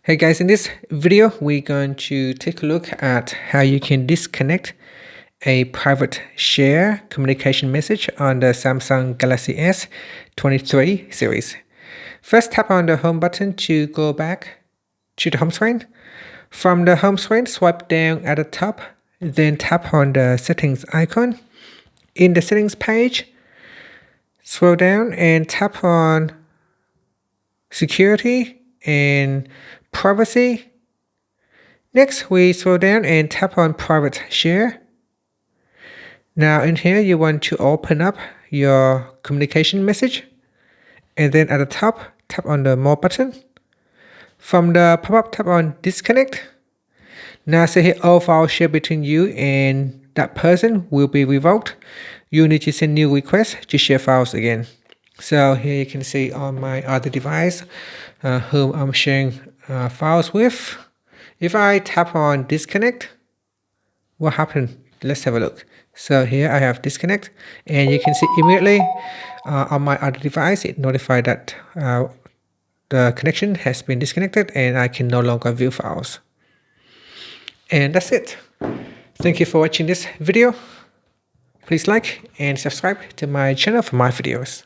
Hey guys, in this video, we're going to take a look at how you can disconnect a private share communication message on the Samsung Galaxy S23 series. First, tap on the home button to go back to the home screen. From the home screen, swipe down at the top, then tap on the settings icon. In the settings page, scroll down and tap on security and privacy. Next, we scroll down and tap on private share. Now in here, you want to open up your communication message, and then at the top, tap on the more button. From the pop-up, tap on disconnect. Now say here, all files shared between you and that person will be revoked. You need to send new requests to share files again. So here you can see on my other device whom I'm sharing files with. If I tap on disconnect, what happened? Let's have a look. So here I have disconnect, and you can see immediately on my other device it notified that the connection has been disconnected and I can no longer view files. And that's it. Thank you for watching this video. Please like and subscribe to my channel for more videos.